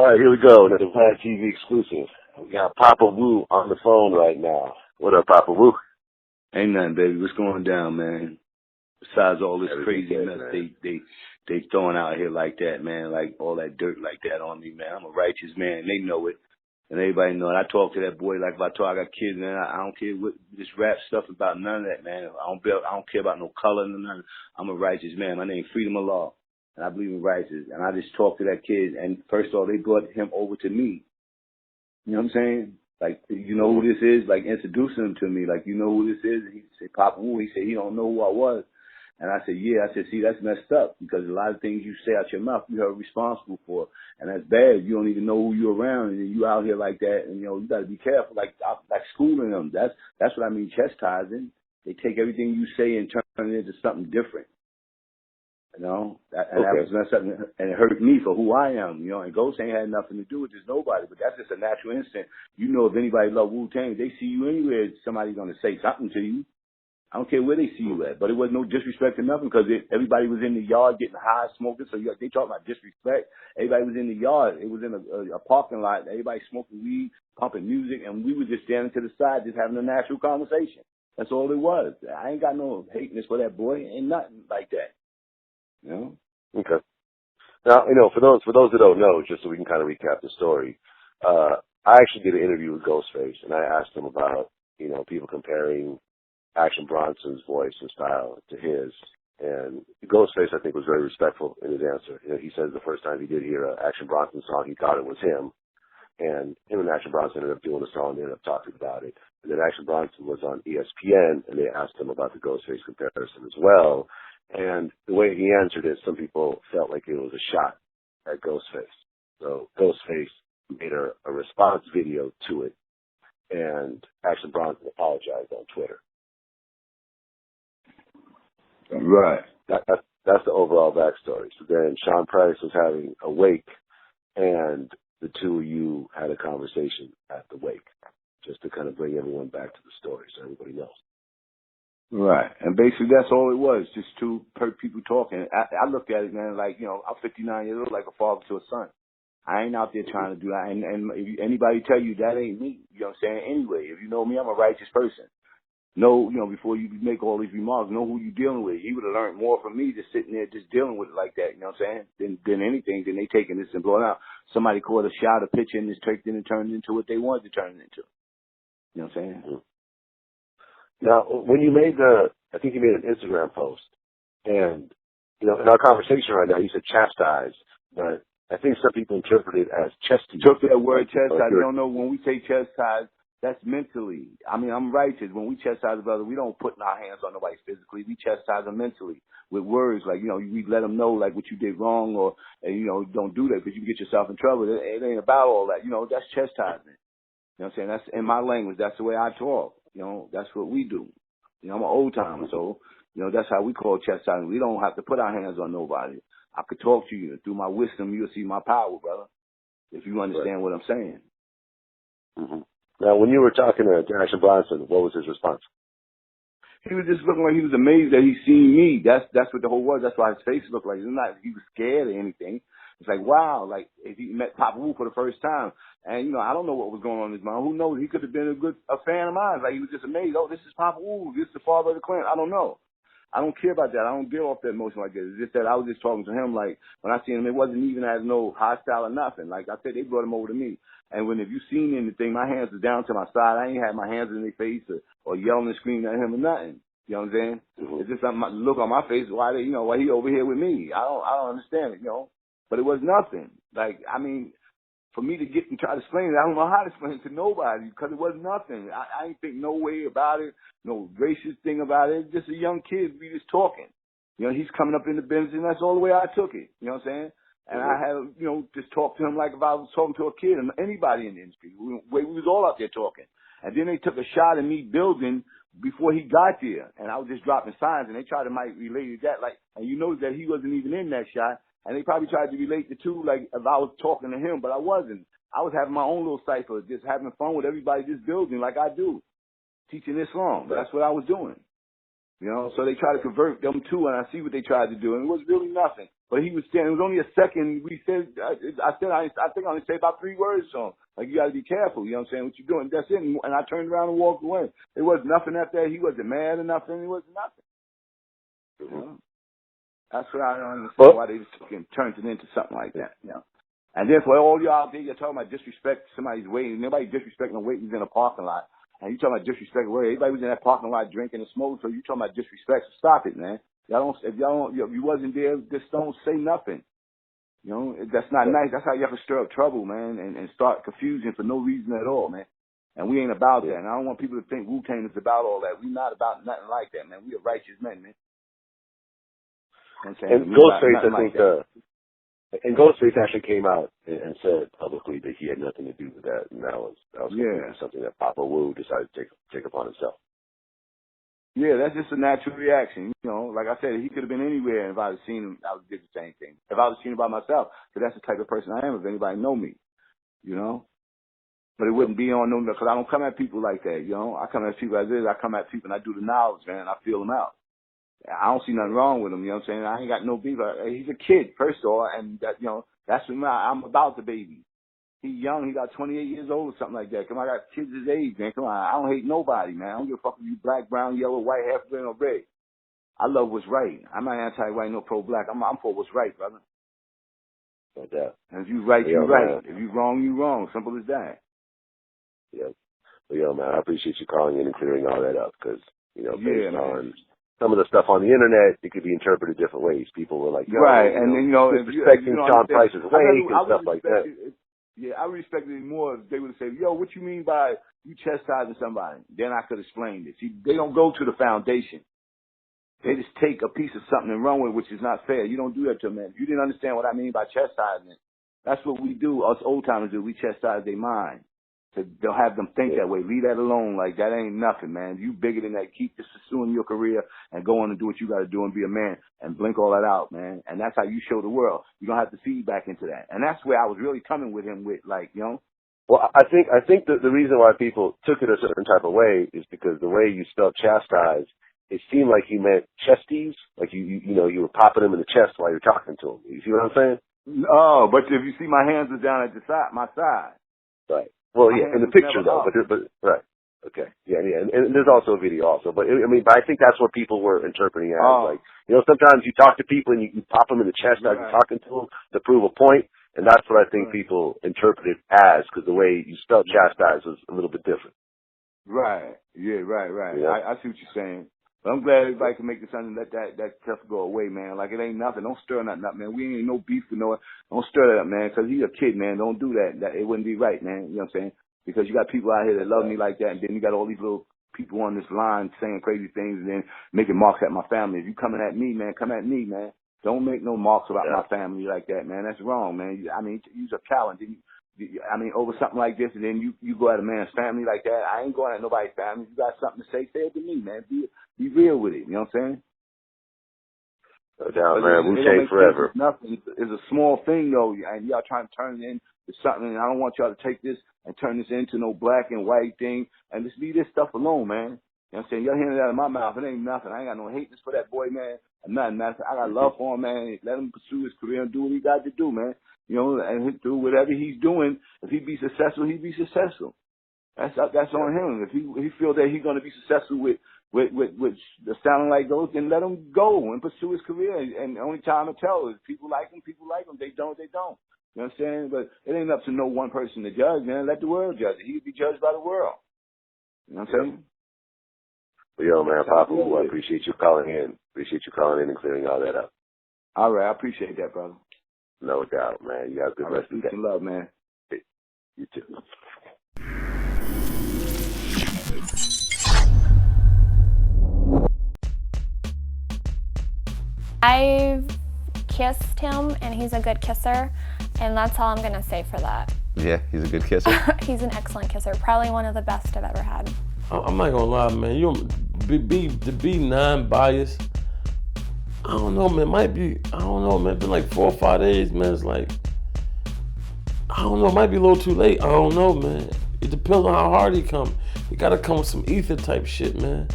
right, here we go. Another Vlad TV exclusive. We got Popa Wu on the phone right now. What up, Popa Wu? Ain't nothing, baby. What's going down, man? Besides all this crazy mess they throwing out here like that, man, like all that dirt like that on me, man. I'm a righteous man. They know it. And everybody know it. I talk to that boy like if I talk, I got kids, man. I don't care what this rap stuff about, none of that, man. I don't care about no color and none. I'm a righteous man. My name is Freedom of Law. And I believe in righteousness. And I just talked to that kid, and first of all, they brought him over to me. You know what I'm saying? Like, you know who this is? Like, introducing him to me. Like, you know who this is? And he said, Popa Wu. He said, he don't know who I was. And I said, yeah. I said, see, that's messed up because a lot of things you say out your mouth, you're responsible for. And that's bad. You don't even know who you're around, and you out here like that. And, you know, you got to be careful, like schooling them. That's what I mean, chastising. They take everything you say and turn it into something different. You know, that was messed up, and it hurt me for who I am, you know, and Ghost ain't had nothing to do with this, nobody, but that's just a natural instinct. You know, if anybody love Wu-Tang, they see you anywhere, somebody's going to say something to you. I don't care where they see you at, but it was no disrespect or nothing because everybody was in the yard getting high, smoking, so they talk about disrespect. Everybody was in the yard. It was in a parking lot. Everybody smoking weed, pumping music, and we were just standing to the side just having a natural conversation. That's all it was. I ain't got no hateness for that boy. Ain't nothing like that. You know? Okay. Now, you know, for those that don't know, just so we can kind of recap the story, I actually did an interview with Ghostface, and I asked him about, you know, people comparing Action Bronson's voice and style to his. And Ghostface, I think, was very respectful in his answer. You know, he says the first time he did hear an Action Bronson song, he thought it was him. And him and Action Bronson ended up doing a song, they ended up talking about it. And then Action Bronson was on ESPN, and they asked him about the Ghostface comparison as well. And the way he answered it, some people felt like it was a shot at Ghostface. So Ghostface made a response video to it, and Action Bronson apologized on Twitter. Right. That's the overall backstory. So then Sean Price was having a wake, and the two of you had a conversation at the wake, just to kind of bring everyone back to the story so everybody knows. Right. And basically that's all it was, just two people talking. I look at it, man, like, you know, I'm 59 years old, like a father to a son. I ain't out there trying to do that. And if anybody tell you that ain't me, you know what I'm saying? Anyway, if you know me, I'm a righteous person. Know, you know, before you make all these remarks, know who you're dealing with. He would have learned more from me just sitting there just dealing with it like that, you know what I'm saying? Than anything, than they taking this and blowing out. Somebody caught a shot, a picture, and this tricked it and turned it into what they wanted to turn it into. You know what I'm saying? Mm-hmm. Now, when you made I think you made an Instagram post, and, you know, in our conversation right now, you said chastise, but I think some people interpret it as chastise. Took that word chastise. You don't know when we say chastise, that's mentally. I mean, I'm righteous. When we chastise a brother, we don't put our hands on nobody physically. We chastise them mentally with words. Like, you know, we let them know, like, what you did wrong or, you know, don't do that because you can get yourself in trouble. It ain't about all that. You know, that's chastisement. You know what I'm saying? That's in my language. That's the way I talk. You know, that's what we do. You know, I'm an old timer, so, you know, that's how we call chastisement. We don't have to put our hands on nobody. I could talk to you. Through my wisdom, you'll see my power, brother, if you understand what I'm saying. Mm-hmm. Now, when you were talking to Action Bronson, what was his response? He was just looking like he was amazed that he seen me. That's what the whole was. That's why his face looked like. It's not he was scared or anything. It's like, wow, like if he met Popa Wu for the first time. And, you know, I don't know what was going on in his mind. Who knows? He could have been a fan of mine. Like, he was just amazed. Oh, this is Popa Wu. This is the father of the clan. I don't know. I don't care about that. I don't deal off that emotion like that. It's just that I was just talking to him, like, when I seen him, it wasn't even as no hostile or nothing. Like I said, they brought him over to me. And if you seen anything, my hands was down to my side. I ain't had my hands in their face or yelling and screaming at him or nothing. You know what I'm saying? Mm-hmm. It's just a look on my face. Why he over here with me? I don't understand it, you know. But it was nothing. Like, I mean, for me to get and try to explain it, I don't know how to explain it to nobody because it was nothing. I ain't think no way about it, no racist thing about it. It's just a young kid. We just talking. You know, he's coming up in the business, and that's all the way I took it. You know what I'm saying? And I had, you know, just talk to him like if I was talking to a kid and anybody in the industry. We was all out there talking. And then they took a shot at me building before he got there. And I was just dropping signs, and they tried to might relate that. Like, and you know that he wasn't even in that shot. And they probably tried to relate the two, like, if I was talking to him, but I wasn't. I was having my own little cipher, just having fun with everybody just building like I do, teaching Islam. That's what I was doing. You know, so they try to convert them too, and I see what they tried to do, and it was really nothing. But he was standing. It was only a second. We said, I think I only said about 3 words to him. Like, you got to be careful. You know what I'm saying? What you doing? That's it. And I turned around and walked away. It was nothing after that. He wasn't mad or nothing. It wasn't nothing. You know? That's what I don't understand, why they just turned it into something like that. You know. And then for all y'all out there, you're talking about disrespect. Somebody's waiting. Nobody disrespecting them waiting in a parking lot. And you talking about disrespect where everybody was in that parking lot drinking and smoking, so you talking about disrespect. So stop it, man. If you wasn't there, just don't say nothing. You know, that's not nice. That's how you have to stir up trouble, man, and start confusion for no reason at all, man. And we ain't about that. And I don't want people to think Wu-Tang is about all that. We're not about nothing like that, man. We are righteous men, man. And Ghostface, I think, and Ghostface actually came out and said publicly that he had nothing to do with that, and that was something that Popa Wu decided to take upon himself. Yeah, that's just a natural reaction. You know, like I said, he could have been anywhere, and if I had seen him, I would do the same thing. If I was seen him by myself, because that's the type of person I am. If anybody know me, you know. But it wouldn't be on no, because I don't come at people like that. You know, I come at people as is. I come at people and I do the knowledge, man. And I feel them out. I don't see nothing wrong with him, you know what I'm saying? I ain't got no beef. He's a kid, first of all, and that, you know, that's what I'm about the baby. He's young, he got 28 years old or something like that. Come on, I got kids his age, man. Come on, I don't hate nobody, man. I don't give a fuck if you black, brown, yellow, white, half green or red. I love what's right. I'm not anti-white, no pro-black. I'm for what's right, brother. Like that. And if you right, you right. If you wrong, you wrong. Simple as that. Yeah. Well, yo, man, I appreciate you calling in and clearing all that up, because, you know, based on some of the stuff on the internet, it could be interpreted different ways. People were like, yo, right, and then, you know, disrespecting Sean Price's weight and stuff like that. Yeah, I respected it more if they would have said, yo, what you mean by you chastising somebody? Then I could explain it. See, they don't go to the foundation. They just take a piece of something and run with it, which is not fair. You don't do that to a man. If you didn't understand what I mean by chastising, that's what we do, us old timers do. We chastise their mind. They'll have them think that way. Leave that alone. Like, that ain't nothing, man. You bigger than that. Keep just pursuing your career and go on and do what you got to do and be a man and blink all that out, man. And that's how you show the world. You don't have to feed back into that. And that's where I was really coming with him with, like, you know. Well, I think that the reason why people took it a certain type of way is because the way you spelled chastise, it seemed like you meant chastise, like you know, you were popping him in the chest while you're talking to him. You see what I'm saying? Oh, but if you see my hands are down at the side, my side. Right. Well, yeah, in the picture though, but right. Okay. Yeah, and there's also a video also, but I think that's what people were interpreting as, like, you know, sometimes you talk to people and you pop them in the chest as you're talking to them to prove a point, and that's what I think people interpret it as, because the way you spelled chastise was a little bit different. Right. Yeah. Right. Yeah. I see what you're saying. But I'm glad everybody can make this something and let that stuff go away, man. Like, it ain't nothing. Don't stir nothing up, man. We ain't no beef with no. Don't stir that up, man, because he's a kid, man. Don't do that. It wouldn't be right, man. You know what I'm saying? Because you got people out here that love me like that, and then you got all these little people on this line saying crazy things and then making marks at my family. If you coming at me, man, come at me, man. Don't make no marks about my family like that, man. That's wrong, man. I mean, you're a coward. Over something like this, and then you go at a man's family like that. I ain't going at nobody's family. If you got something to say it to me, man. Be real with it. You know what I'm saying? No doubt, man. Wu-Tang forever. Nothing. It's a small thing, though, and y'all trying to turn it into something. And I don't want y'all to take this and turn this into no black and white thing. And just leave this stuff alone, man. You know what I'm saying? Y'all hearing it out of my mouth. It ain't nothing. I ain't got no hateness for that boy, man. Nothing. I got love for him, man. Let him pursue his career and do what he got to do, man. You know, and he'll do whatever he's doing. If he be successful, he be successful. That's on him. If he feel that he's going to be successful with the sounding like those, then let him go and pursue his career. And the only time to tell is people like him. They don't. You know what I'm saying? But it ain't up to no one person to judge, man. Let the world judge it. He'll be judged by the world. You know what I'm saying? Well, yo, man, Popa Wu, I appreciate you calling in. Appreciate you calling in and clearing all that up. All right, I appreciate that, brother. No doubt, man. You have a good rest of the day. Peace and love, man. You too. I've kissed him, and he's a good kisser, and that's all I'm gonna say for that. Yeah, he's a good kisser. He's an excellent kisser, probably one of the best I've ever had. I'm not gonna lie, man. You to be non-biased. I don't know, man. I don't know, man. It's been like 4 or 5 days, man. It's like, I don't know. It might be a little too late. I don't know, man. It depends on how hard he come. He gotta come with some ether type shit, man.